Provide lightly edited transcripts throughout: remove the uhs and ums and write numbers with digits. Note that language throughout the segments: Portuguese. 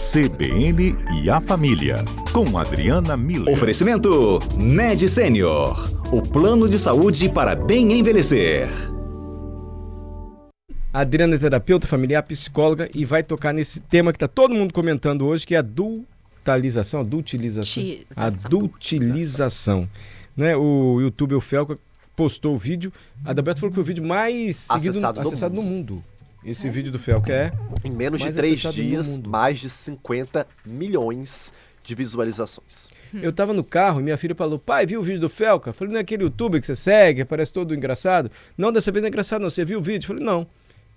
CBN e a Família, com Adriana Miller. Oferecimento Med Senior, o plano de saúde para bem envelhecer. A Adriana é terapeuta familiar, psicóloga e vai tocar nesse tema que está todo mundo comentando hoje, que é a adultilização. Né? O youtuber o Felca postou o vídeo. A Adalberto falou que foi o vídeo mais acessado no mundo. Esse vídeo do Felca é... Em menos de 3 dias, mais de 50 milhões de visualizações. Eu tava no carro e minha filha falou: pai, viu o vídeo do Felca? Eu falei: não é aquele youtuber que você segue, parece todo engraçado? Não, dessa vez não é engraçado não, você viu o vídeo? Eu falei: não.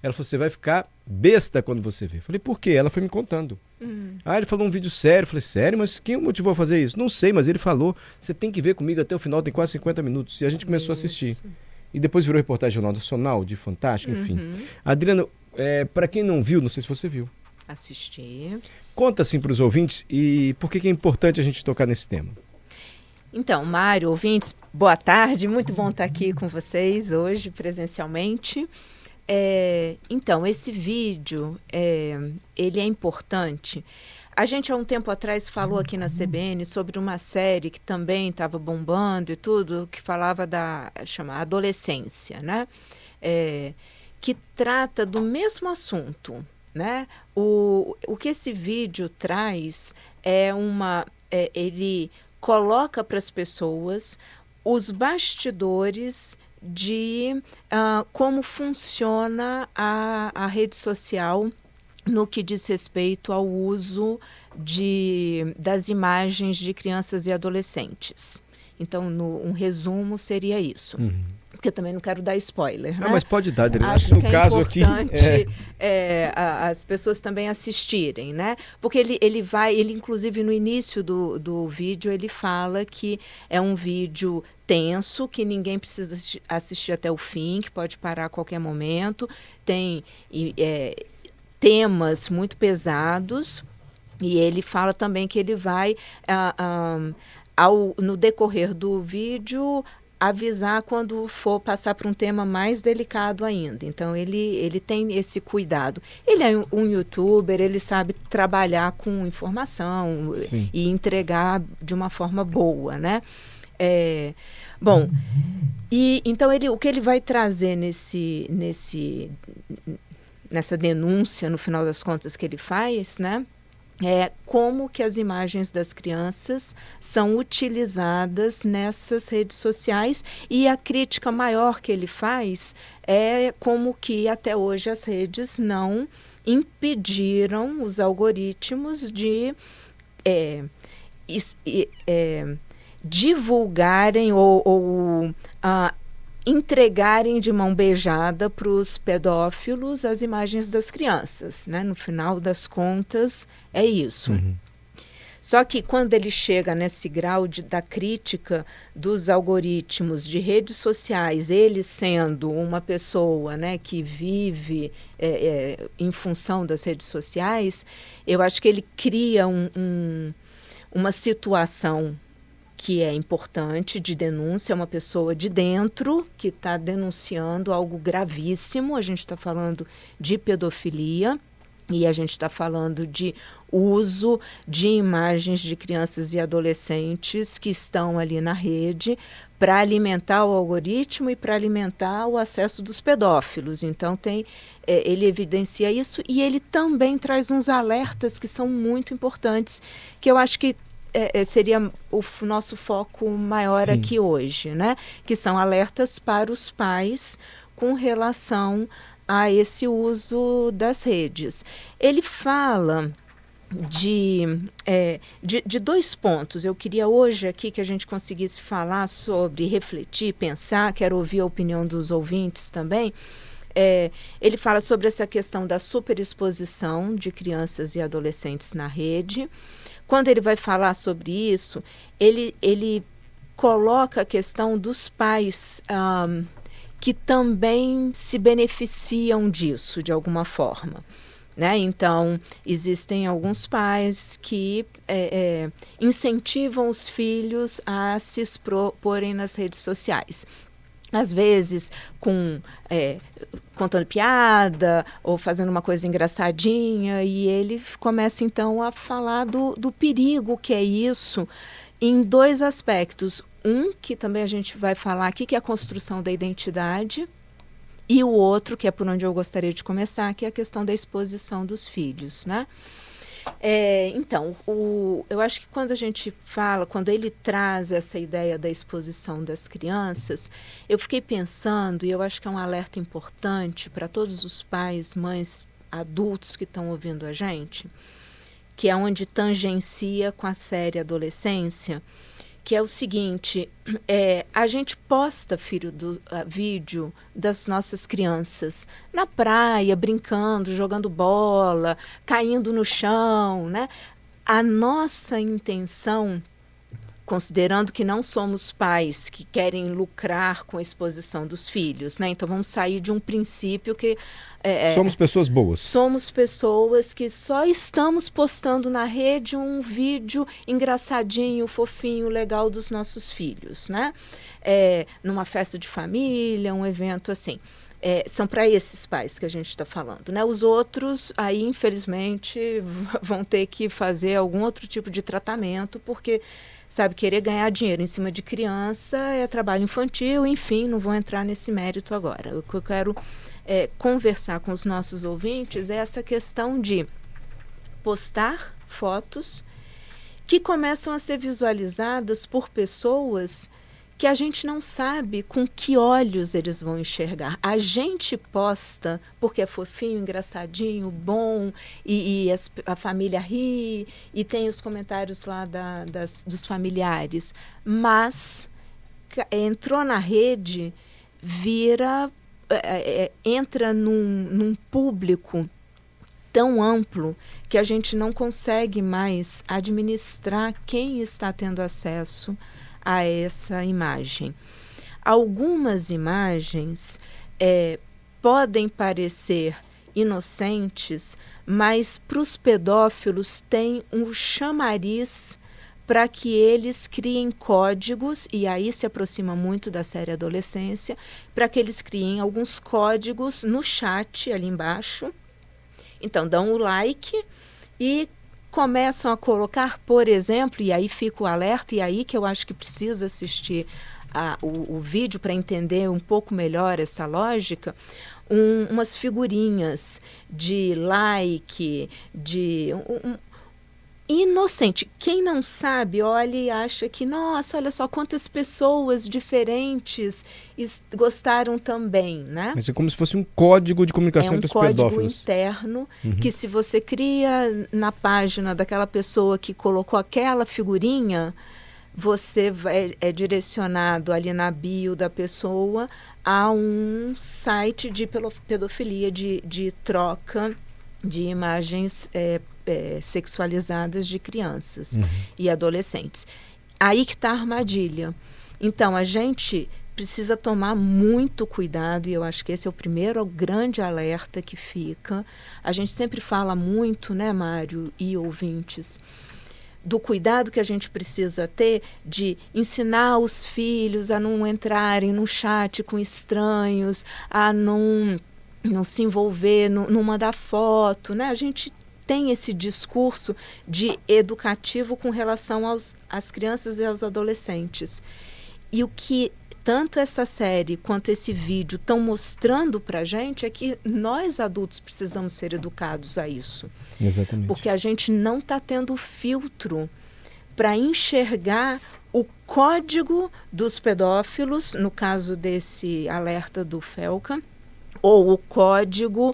Ela falou: você vai ficar besta quando você ver. Eu falei: por quê? Ela foi me contando. Ele falou um vídeo sério. Eu falei: sério? Mas quem o motivou a fazer isso? Não sei, mas ele falou: você tem que ver comigo até o final, tem quase 50 minutos. E a gente começou a assistir. E depois virou reportagem Jornal Nacional, de Fantástico, enfim. Adriana, para quem não viu, não sei se você viu. Assisti. Conta assim para os ouvintes e por que é importante a gente tocar nesse tema. Então, Mário, ouvintes, boa tarde. Muito bom estar aqui com vocês hoje, presencialmente. Então, esse vídeo, ele é importante. A gente, há um tempo atrás, falou aqui na CBN sobre uma série que também estava bombando e tudo, que falava chama adolescência, né? Que trata do mesmo assunto, né? O que esse vídeo traz ele coloca para as pessoas os bastidores de como funciona a rede social no que diz respeito ao uso das imagens de crianças e adolescentes. Então, um resumo seria isso. Porque eu também não quero dar spoiler, né? Não, mas pode dar, Adriana. Acho no que caso é importante aqui, as pessoas também assistirem, né? Porque ele inclusive no início do vídeo, ele fala que é um vídeo tenso, que ninguém precisa assistir até o fim, que pode parar a qualquer momento. Tem temas muito pesados, e ele fala também que ele vai, no decorrer do vídeo, avisar quando for passar para um tema mais delicado ainda. Então, ele tem esse cuidado. Ele é um youtuber, ele sabe trabalhar com informação e entregar de uma forma boa, né? Bom, então o que ele vai trazer nessa denúncia, no final das contas, que ele faz, né? Como que as imagens das crianças são utilizadas nessas redes sociais, e a crítica maior que ele faz é como que até hoje as redes não impediram os algoritmos de divulgarem ou entregarem de mão beijada para os pedófilos as imagens das crianças, né? No final das contas, é isso. Só que quando ele chega nesse grau da crítica dos algoritmos de redes sociais, ele sendo uma pessoa, né, que vive em função das redes sociais, eu acho que ele cria uma situação que é importante, de denúncia, uma pessoa de dentro que está denunciando algo gravíssimo. A gente está falando de pedofilia e a gente está falando de uso de imagens de crianças e adolescentes que estão ali na rede para alimentar o algoritmo e para alimentar o acesso dos pedófilos. Então, ele evidencia isso, e ele também traz uns alertas que são muito importantes, que eu acho que seria o nosso foco maior aqui hoje, né? Que são alertas para os pais com relação a esse uso das redes. Ele fala de 2 pontos. Eu queria hoje aqui que a gente conseguisse falar sobre, refletir, pensar, quero ouvir a opinião dos ouvintes também. Ele fala sobre essa questão da superexposição de crianças e adolescentes na rede. Quando ele vai falar sobre isso, ele coloca a questão dos pais que também se beneficiam disso de alguma forma, né? Então, existem alguns pais que incentivam os filhos a se exporem nas redes sociais. às vezes contando piada ou fazendo uma coisa engraçadinha, e ele começa então a falar do perigo que é isso em 2 aspectos. Um, que também a gente vai falar aqui, que é a construção da identidade, e o outro, que é por onde eu gostaria de começar, que é a questão da exposição dos filhos, né? Então, eu acho que quando a gente fala, quando ele traz essa ideia da exposição das crianças, eu fiquei pensando, e eu acho que é um alerta importante para todos os pais, mães, adultos que estão ouvindo a gente, que é onde tangencia com a série Adolescência, que é o seguinte: a gente posta vídeo das nossas crianças na praia, brincando, jogando bola, caindo no chão, né? A nossa intenção, considerando que não somos pais que querem lucrar com a exposição dos filhos, né? Então vamos sair de um princípio que somos pessoas boas. Somos pessoas que só estamos postando na rede um vídeo engraçadinho, fofinho, legal dos nossos filhos, né? Numa festa de família, um evento assim. São para esses pais que a gente está falando, né? Os outros, aí, infelizmente, vão ter que fazer algum outro tipo de tratamento, porque, sabe, querer ganhar dinheiro em cima de criança é trabalho infantil, enfim, não vou entrar nesse mérito agora. O que eu quero conversar com os nossos ouvintes é essa questão de postar fotos que começam a ser visualizadas por pessoas que a gente não sabe com que olhos eles vão enxergar. A gente posta porque é fofinho, engraçadinho, bom, e a família ri, e tem os comentários lá dos familiares. Mas entrou na rede, entra num público tão amplo que a gente não consegue mais administrar quem está tendo acesso a essa imagem. Algumas imagens podem parecer inocentes, mas para os pedófilos tem um chamariz para que eles criem códigos, e aí se aproxima muito da série Adolescência, para que eles criem alguns códigos no chat ali embaixo. Então dão o like e começam a colocar, por exemplo, e aí fica o alerta, e aí que eu acho que precisa assistir o vídeo para entender um pouco melhor essa lógica, umas figurinhas de like, inocente. Quem não sabe, olha e acha que, nossa, olha só quantas pessoas diferentes gostaram também, né? Mas é como se fosse um código de comunicação entre os pedófilos. É um código interno que, se você cria na página daquela pessoa que colocou aquela figurinha, você é direcionado ali na bio da pessoa a um site de pedofilia, de troca de imagens sexualizadas de crianças e adolescentes. Aí que está a armadilha. Então, a gente precisa tomar muito cuidado, e eu acho que esse é o primeiro grande alerta que fica. A gente sempre fala muito, né, Mário e ouvintes, do cuidado que a gente precisa ter de ensinar os filhos a não entrarem no chat com estranhos, a não se envolver, não mandar foto, né? A gente tem esse discurso de educativo com relação às crianças e aos adolescentes. E o que tanto essa série quanto esse vídeo estão mostrando para a gente é que nós adultos precisamos ser educados a isso. Exatamente. Porque a gente não está tendo filtro para enxergar o código dos pedófilos, no caso desse alerta do Felca, ou o código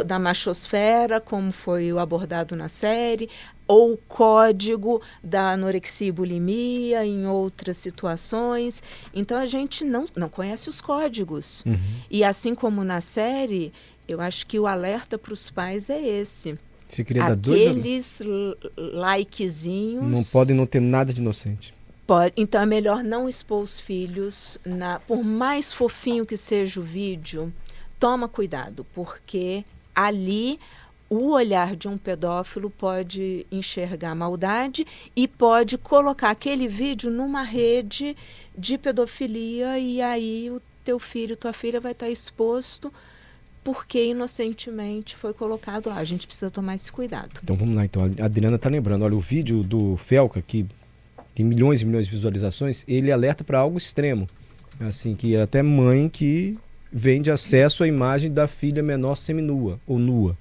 da machosfera, como foi abordado na série, ou o código da anorexia e bulimia em outras situações. Então, a gente não conhece os códigos. E assim como na série, eu acho que o alerta para os pais é esse. Se queria dar aqueles likezinhos... Não podem não ter nada de inocente. Então, é melhor não expor os filhos. Por mais fofinho que seja o vídeo, toma cuidado, porque ali o olhar de um pedófilo pode enxergar maldade e pode colocar aquele vídeo numa rede de pedofilia, e aí teu filho, tua filha vai estar exposto porque inocentemente foi colocado lá. A gente precisa tomar esse cuidado. Então vamos lá, então. A Adriana está lembrando, olha, o vídeo do Felca, que tem milhões e milhões de visualizações, ele alerta para algo extremo. Assim, que até mãe que vende acesso à imagem da filha menor seminua ou nua.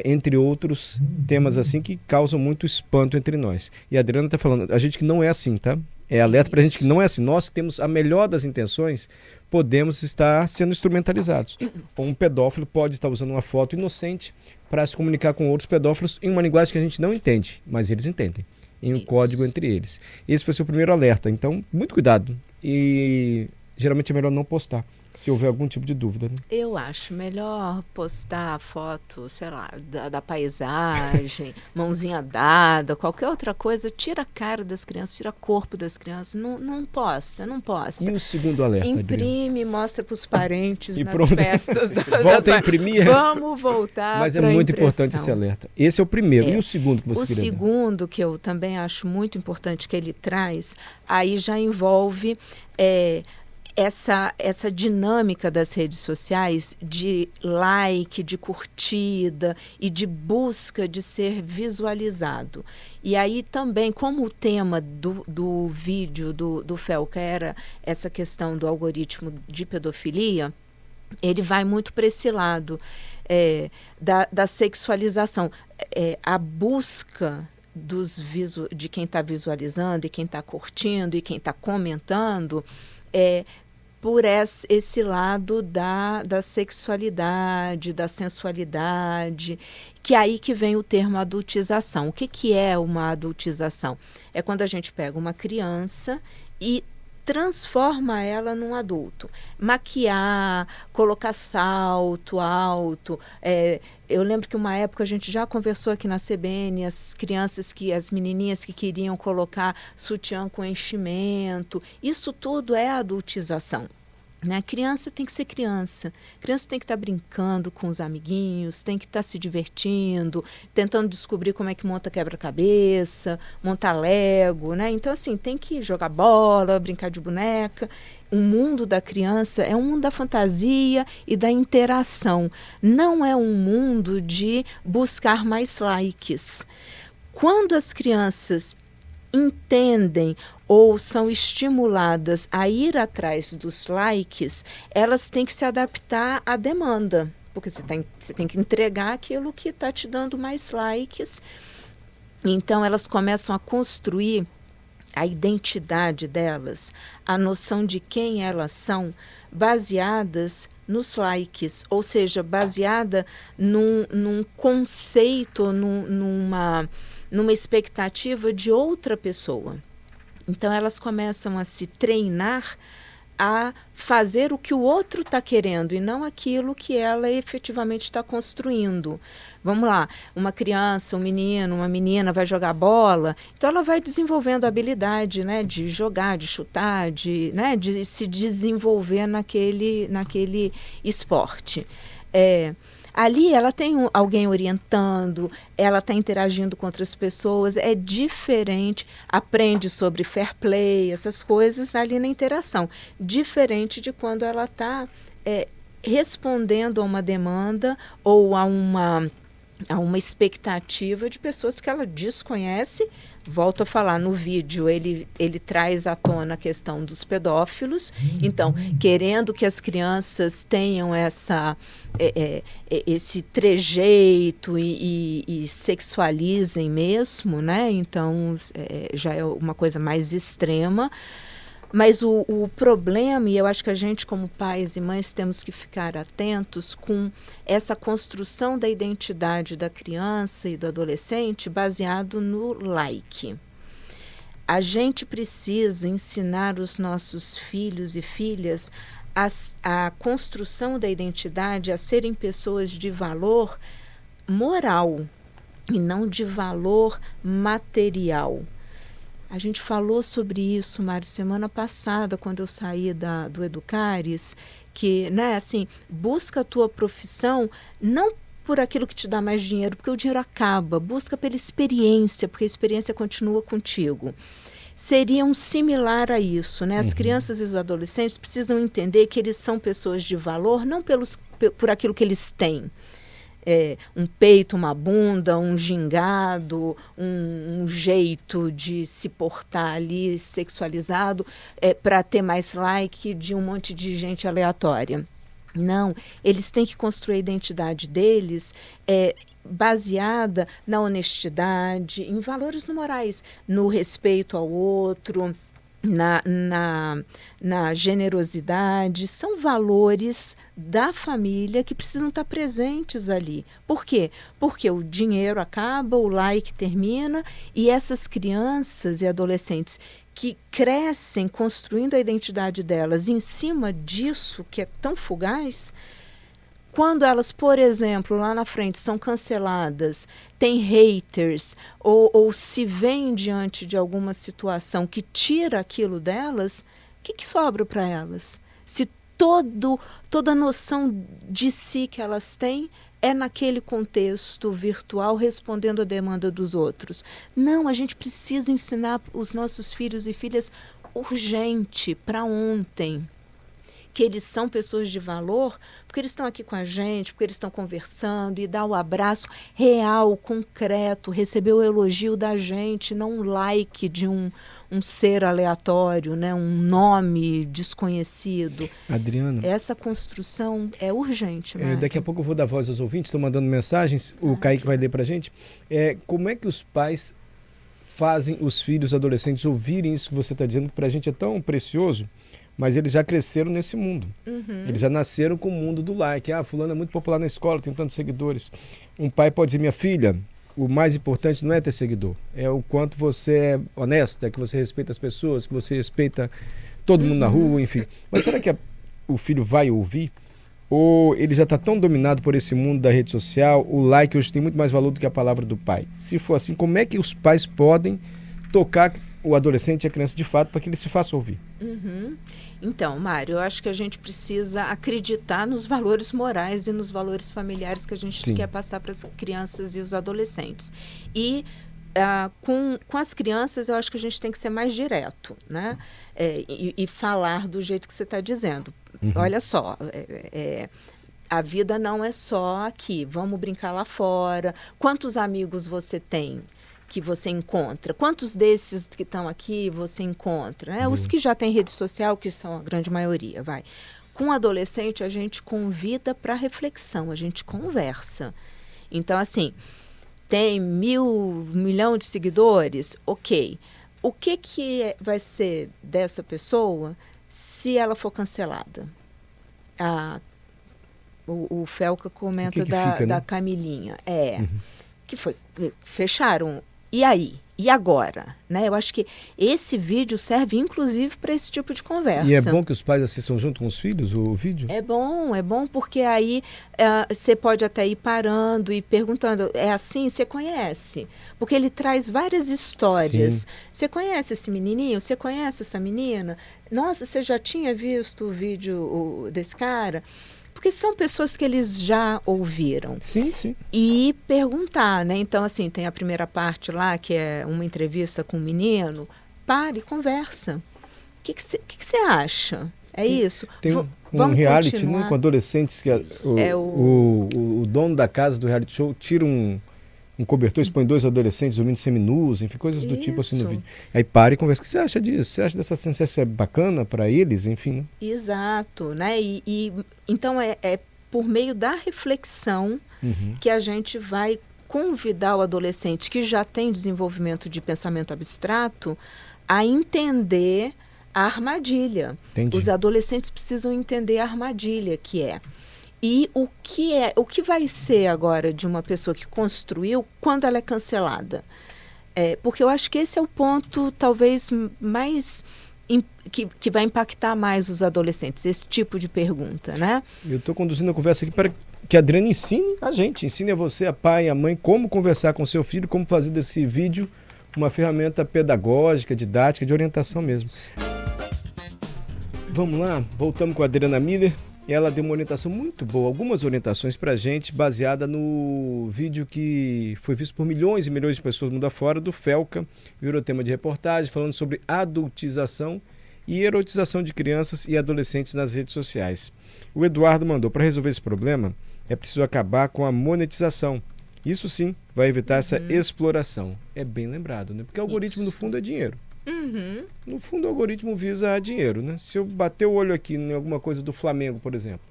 Entre outros temas assim que causam muito espanto entre nós. E a Adriana está falando, a gente que não é assim, tá? É alerta para a gente que não é assim. Nós que temos a melhor das intenções, podemos estar sendo instrumentalizados. Um pedófilo pode estar usando uma foto inocente para se comunicar com outros pedófilos em uma linguagem que a gente não entende, mas eles entendem, em um código entre eles. Esse foi o seu primeiro alerta, então muito cuidado. E geralmente é melhor não postar, se houver algum tipo de dúvida. Né? Eu acho melhor postar foto, sei lá, da paisagem, mãozinha dada, qualquer outra coisa. Tira a cara das crianças, tira o corpo das crianças. Não posta. E o segundo alerta, imprime, mostra para os parentes e nas pronto. festas. Volta a imprimir. Vamos voltar. Mas é muito importante esse alerta. Esse é o primeiro. E o segundo que você queria dar? O segundo, que eu também acho muito importante que ele traz, aí já envolve... Essa dinâmica das redes sociais de like, de curtida e de busca de ser visualizado. E aí também, como o tema do vídeo do Felca era essa questão do algoritmo de pedofilia, ele vai muito para esse lado da sexualização. A busca de quem está visualizando e quem está curtindo e quem está comentando por esse lado da sexualidade, da sensualidade, que é aí que vem o termo adultização. O que é uma adultização? É quando a gente pega uma criança e transforma ela num adulto. Maquiar, colocar salto alto. Eu lembro que uma época a gente já conversou aqui na CBN, as menininhas que queriam colocar sutiã com enchimento. Isso tudo é adultização. Né? Criança tem que ser criança. Criança tem que estar brincando com os amiguinhos, tem que estar se divertindo, tentando descobrir como é que monta quebra-cabeça, montar Lego, né? Então, assim, tem que jogar bola, brincar de boneca. O mundo da criança é um mundo da fantasia e da interação. Não é um mundo de buscar mais likes. Quando as crianças entendem ou são estimuladas a ir atrás dos likes, elas têm que se adaptar à demanda, porque você tem que entregar aquilo que está te dando mais likes. Então, elas começam a construir a identidade delas, a noção de quem elas são, baseadas nos likes, ou seja, baseada num conceito, numa expectativa de outra pessoa. Então, elas começam a se treinar a fazer o que o outro está querendo e não aquilo que ela efetivamente está construindo. Vamos lá, uma criança, um menino, uma menina vai jogar bola, então ela vai desenvolvendo a habilidade, né, de jogar, de chutar, de se desenvolver naquele esporte. Ali ela tem alguém orientando, ela está interagindo com outras pessoas, é diferente, aprende sobre fair play, essas coisas ali na interação. Diferente de quando ela está respondendo a uma demanda ou a uma expectativa de pessoas que ela desconhece. Volto a falar, no vídeo ele traz à tona a questão dos pedófilos, então, querendo que as crianças tenham esse trejeito e sexualizem mesmo, né? Então, já é uma coisa mais extrema. Mas o problema, e eu acho que a gente como pais e mães temos que ficar atentos com essa construção da identidade da criança e do adolescente baseado no like. A gente precisa ensinar os nossos filhos e filhas a construção da identidade, a serem pessoas de valor moral e não de valor material. A gente falou sobre isso, Mário, semana passada, quando eu saí do Educares, que, né, assim, busca a tua profissão não por aquilo que te dá mais dinheiro, porque o dinheiro acaba, busca pela experiência, porque a experiência continua contigo. seriam similar a isso, né? As crianças e os adolescentes precisam entender que eles são pessoas de valor, não por aquilo que eles têm. Um peito, uma bunda, um gingado, um jeito de se portar ali sexualizado para ter mais like de um monte de gente aleatória. Não, eles têm que construir a identidade deles baseada na honestidade, em valores morais, no respeito ao outro, na generosidade. São valores da família que precisam estar presentes ali. Por quê? Porque o dinheiro acaba, o like termina, e essas crianças e adolescentes que crescem construindo a identidade delas em cima disso que é tão fugaz, quando elas, por exemplo, lá na frente são canceladas, tem haters, ou se veem diante de alguma situação que tira aquilo delas, o que sobra para elas? Se toda a noção de si que elas têm é naquele contexto virtual, respondendo à demanda dos outros. Não, a gente precisa ensinar os nossos filhos e filhas urgente, para ontem, que eles são pessoas de valor, porque eles estão aqui com a gente, porque eles estão conversando, e dar o abraço real, concreto, receber o elogio da gente, não um like de um ser aleatório, né? Um nome desconhecido. Adriana, essa construção é urgente. Daqui a pouco eu vou dar voz aos ouvintes, estão mandando mensagens, o Kaique vai ler para a gente. Como é que os pais fazem os filhos adolescentes ouvirem isso que você está dizendo, que para a gente é tão precioso? Mas eles já cresceram nesse mundo. Eles já nasceram com o mundo do like. Fulano é muito popular na escola, tem tantos seguidores. Um pai pode dizer, minha filha, o mais importante não é ter seguidor. É o quanto você é honesta, que você respeita as pessoas, que você respeita todo mundo na rua, enfim. Mas será que o filho vai ouvir? Ou ele já está tão dominado por esse mundo da rede social, o like hoje tem muito mais valor do que a palavra do pai? Se for assim, como é que os pais podem tocar o adolescente e a criança de fato para que ele se faça ouvir? Então, Mário, eu acho que a gente precisa acreditar nos valores morais e nos valores familiares que a gente quer passar para as crianças e os adolescentes. E com as crianças, eu acho que a gente tem que ser mais direto, né? E falar do jeito que você está dizendo. Olha só, a vida não é só aqui, vamos brincar lá fora. Quantos amigos você tem que você encontra? Quantos desses que estão aqui você encontra? Né? Os que já têm rede social, que são a grande maioria, vai. Com adolescente, a gente convida para reflexão, a gente conversa. Então, assim, tem 1 milhão de seguidores? Ok. O que vai ser dessa pessoa se ela for cancelada? O Felca comenta da Camilinha. Que foi, fecharam. E aí? E agora? Né? Eu acho que esse vídeo serve, inclusive, para esse tipo de conversa. E é bom que os pais assistam junto com os filhos o vídeo? É bom porque aí você pode até ir parando e perguntando, é assim? Você conhece? Porque ele traz várias histórias. Você conhece esse menininho? Você conhece essa menina? Nossa, você já tinha visto o vídeo desse cara? Porque são pessoas que eles já ouviram. Sim. E perguntar, né? Então, assim, tem a primeira parte lá, que é uma entrevista com um menino. Pare e conversa. O que você acha? É isso? Tem um reality, né, com adolescentes que o dono da casa do reality show tira um cobertor, expõe 2 adolescentes dormindo seminus, enfim, coisas do tipo assim no vídeo. Aí para e conversa. O que você acha disso? Você acha dessa sensação bacana para eles? Enfim. Né? Exato, né? Então é por meio da reflexão que a gente vai convidar o adolescente que já tem desenvolvimento de pensamento abstrato a entender a armadilha. Entendi. Os adolescentes precisam entender a armadilha que é. E o que vai ser agora de uma pessoa que construiu quando ela é cancelada? Porque eu acho que esse é o ponto talvez mais que vai impactar mais os adolescentes, esse tipo de pergunta, né? Eu estou conduzindo a conversa aqui para que a Adriana ensine a você, a pai e a mãe, como conversar com seu filho, como fazer desse vídeo uma ferramenta pedagógica, didática, de orientação mesmo. Vamos lá, voltamos com a Adriana Miller. ela deu uma orientação muito boa, algumas orientações pra gente, baseada no vídeo que foi visto por milhões e milhões de pessoas no mundo afora, do Felca, virou tema de reportagem, falando sobre adultização e erotização de crianças e adolescentes nas redes sociais. O Eduardo mandou: para resolver esse problema, é preciso acabar com a monetização. Isso sim vai evitar essa exploração. É bem lembrado, né? Porque o algoritmo, no fundo, é dinheiro. No fundo, o algoritmo visa dinheiro, né? Se eu bater o olho aqui em alguma coisa do Flamengo, por exemplo,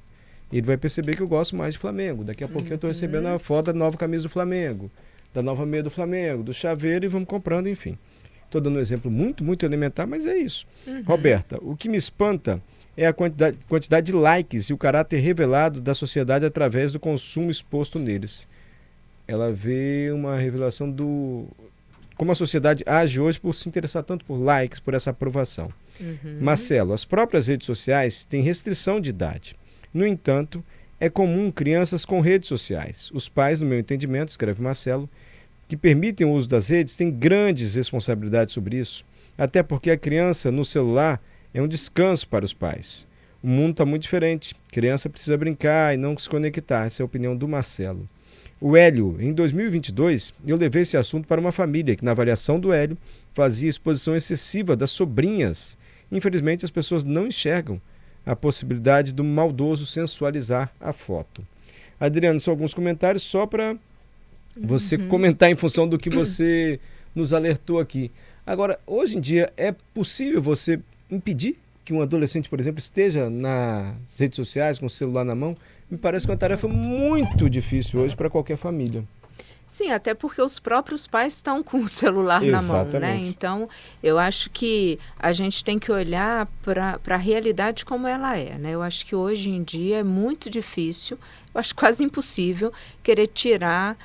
ele vai perceber que eu gosto mais de Flamengo. Daqui a pouquinho eu estou recebendo a foto da nova camisa do Flamengo, da nova meia do Flamengo, do chaveiro, e vamos comprando, enfim. Estou dando um exemplo muito, muito elementar, mas é isso. Roberta, o que me espanta é a quantidade de likes e o caráter revelado da sociedade através do consumo exposto neles. Ela vê uma revelação do como a sociedade age hoje por se interessar tanto por likes, por essa aprovação. Marcelo, as próprias redes sociais têm restrição de idade. No entanto, é comum crianças com redes sociais. Os pais, no meu entendimento, escreve Marcelo, que permitem o uso das redes têm grandes responsabilidades sobre isso, até porque a criança no celular é um descanso para os pais. O mundo está muito diferente. A criança precisa brincar e não se conectar. Essa é a opinião do Marcelo. O Hélio, em 2022, eu levei esse assunto para uma família que, na avaliação do Hélio, fazia exposição excessiva das sobrinhas. Infelizmente, as pessoas não enxergam a possibilidade do maldoso sensualizar a foto. Adriano, são alguns comentários só para você comentar em função do que você nos alertou aqui. Agora, hoje em dia, é possível você impedir que um adolescente, por exemplo, esteja nas redes sociais com o celular na mão? Me parece uma tarefa muito difícil hoje para qualquer família. Sim, até porque os próprios pais estão com o celular na mão, né? Então, eu acho que a gente tem que olhar para a realidade como ela é, né? Eu acho que hoje em dia é muito difícil, eu acho quase impossível querer tirar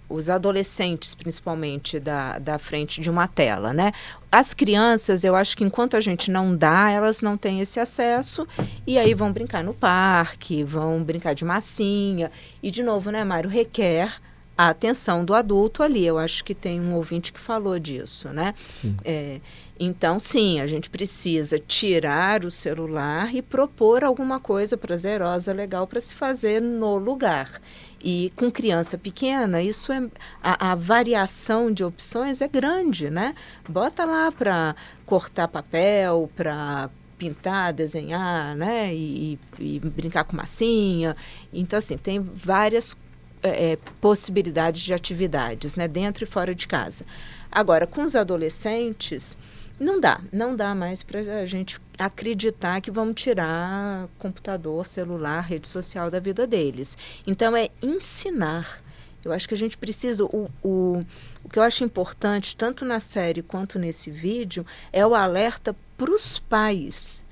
os adolescentes, principalmente, da frente de uma tela, né? As crianças, eu acho que enquanto a gente não dá, elas não têm esse acesso, e aí vão brincar no parque, vão brincar de massinha, e de novo, né, Mário, requer a atenção do adulto ali. Eu acho que tem um ouvinte que falou disso, né? Então, sim, a gente precisa tirar o celular e propor alguma coisa prazerosa, legal para se fazer no lugar. E com criança pequena, isso a variação de opções é grande, né? Bota lá para cortar papel, para pintar, desenhar, né? E brincar com massinha. Então, assim, tem várias possibilidades de atividades, né? Dentro e fora de casa. Agora, com os adolescentes, não dá mais para a gente acreditar que vamos tirar computador, celular, rede social da vida deles. Então, é ensinar. Eu acho que a gente precisa, o que eu acho importante, tanto na série quanto nesse vídeo, é o alerta para os pais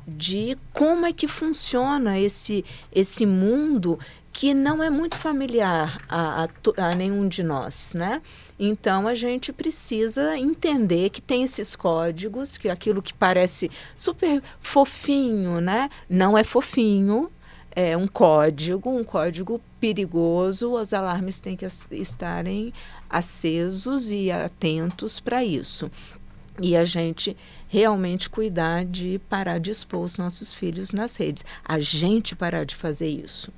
de como é que funciona esse mundo que não é muito familiar a nenhum de nós, né? Então, a gente precisa entender que tem esses códigos, que aquilo que parece super fofinho, né? Não é fofinho, é um código perigoso. Os alarmes têm que estarem acesos e atentos para isso. E a gente realmente cuidar de parar de expor os nossos filhos nas redes. A gente parar de fazer isso.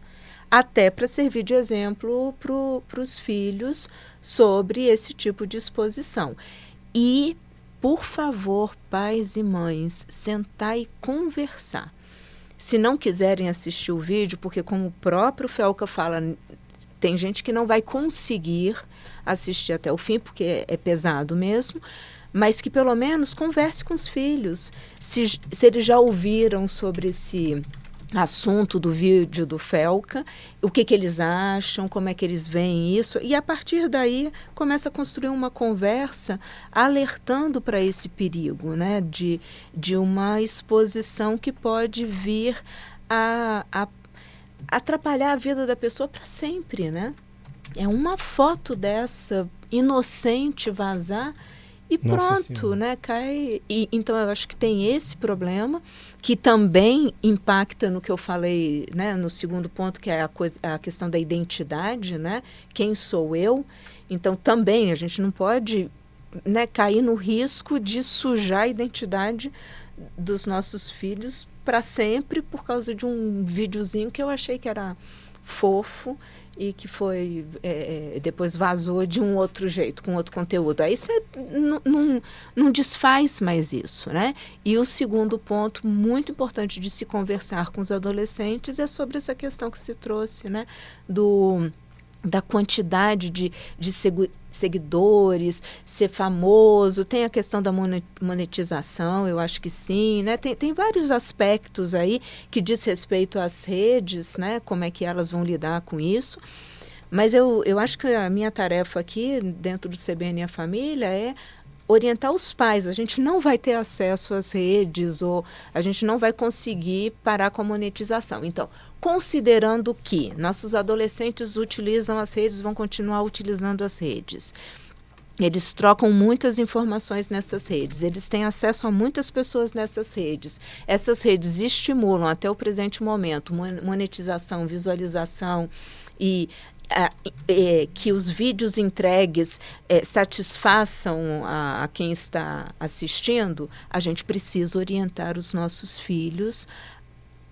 Até para servir de exemplo para os filhos sobre esse tipo de exposição. E, por favor, pais e mães, sentar e conversar. Se não quiserem assistir o vídeo, porque como o próprio Felca fala, tem gente que não vai conseguir assistir até o fim, porque é pesado mesmo, mas que pelo menos converse com os filhos, se eles já ouviram sobre esse assunto do vídeo do Felca, o que eles acham, como é que eles veem isso, e a partir daí começa a construir uma conversa alertando para esse perigo, né, de uma exposição que pode vir a atrapalhar a vida da pessoa para sempre, né? É uma foto dessa inocente vazar e pronto, né? Cai. Então, eu acho que tem esse problema, que também impacta no que eu falei, né, no segundo ponto, que é a questão da identidade, né? Quem sou eu? Então, também a gente não pode, né, cair no risco de sujar a identidade dos nossos filhos para sempre por causa de um videozinho que eu achei que era fofo e que foi depois vazou de um outro jeito, com outro conteúdo. Aí você não desfaz mais isso, né? E o segundo ponto muito importante de se conversar com os adolescentes é sobre essa questão que se trouxe, né? Da quantidade de seguidores, ser famoso, tem a questão da monetização, eu acho que sim, né? Tem vários aspectos aí que diz respeito às redes, né? Como é que elas vão lidar com isso. Mas eu acho que a minha tarefa aqui, dentro do CBN e a Família, é orientar os pais. A gente não vai ter acesso às redes ou a gente não vai conseguir parar com a monetização. Então, considerando que nossos adolescentes utilizam as redes, vão continuar utilizando as redes. Eles trocam muitas informações nessas redes, eles têm acesso a muitas pessoas nessas redes. Essas redes estimulam, até o presente momento, monetização, visualização e que os vídeos entregues satisfaçam a quem está assistindo. A gente precisa orientar os nossos filhos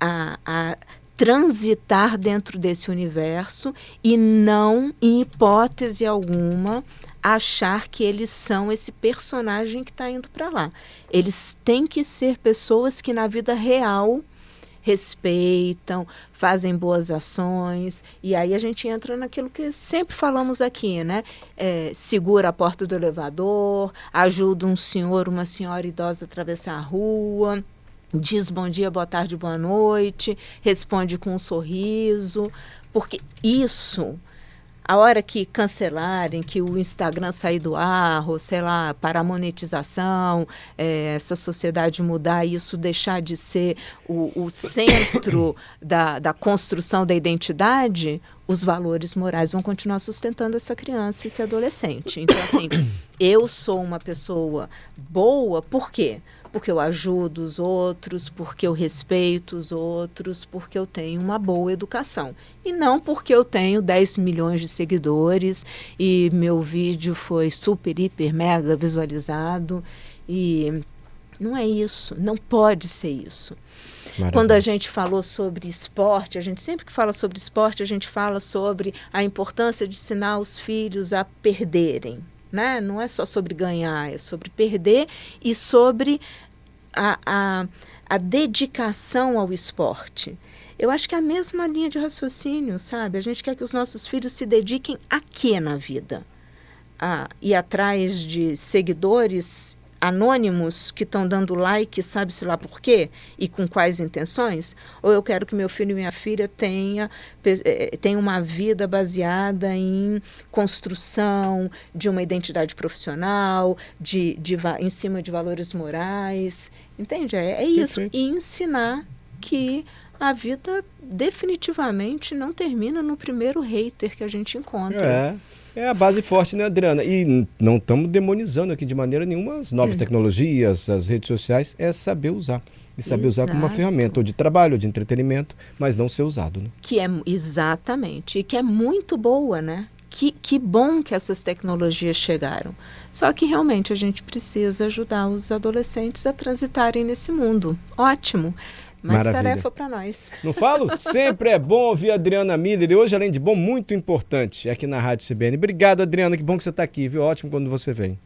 a transitar dentro desse universo e não, em hipótese alguma, achar que eles são esse personagem que está indo para lá. Eles têm que ser pessoas que na vida real respeitam, fazem boas ações, e aí a gente entra naquilo que sempre falamos aqui, né? Segura a porta do elevador, ajuda um senhor, uma senhora idosa a atravessar a rua, diz bom dia, boa tarde, boa noite, responde com um sorriso, porque isso, a hora que cancelarem, que o Instagram sair do ar, ou sei lá, para a monetização, essa sociedade mudar, isso deixar de ser o centro da construção da identidade, os valores morais vão continuar sustentando essa criança e esse adolescente. Então, assim, eu sou uma pessoa boa, por quê? Porque eu ajudo os outros, porque eu respeito os outros, porque eu tenho uma boa educação. E não porque eu tenho 10 milhões de seguidores e meu vídeo foi super, hiper, mega visualizado. E não é isso, não pode ser isso. Maravilha. Quando a gente falou sobre esporte, a gente sempre que fala sobre esporte, a gente fala sobre a importância de ensinar os filhos a perderem. Né? Não é só sobre ganhar, é sobre perder e sobre a dedicação ao esporte. Eu acho que é a mesma linha de raciocínio, sabe? A gente quer que os nossos filhos se dediquem a quê na vida? A ir atrás de seguidores anônimos que estão dando like, sabe-se lá por quê? E com quais intenções? Ou eu quero que meu filho e minha filha tenham uma vida baseada em construção de uma identidade profissional, em cima de valores morais. Entende? É isso. E ensinar que a vida definitivamente não termina no primeiro hater que a gente encontra. É a base forte, né, Adriana? E não estamos demonizando aqui de maneira nenhuma as novas tecnologias, as redes sociais, é saber usar. E saber usar como uma ferramenta, ou de trabalho, ou de entretenimento, mas não ser usado, né? Exatamente. E que é muito boa, né? Que bom que essas tecnologias chegaram. Só que realmente a gente precisa ajudar os adolescentes a transitarem nesse mundo. Ótimo. Mais tarefa para nós. Não falo? Sempre é bom ouvir a Adriana Miller. E hoje, além de bom, muito importante aqui na Rádio CBN. Obrigado, Adriana. Que bom que você está aqui, viu? Ótimo quando você vem.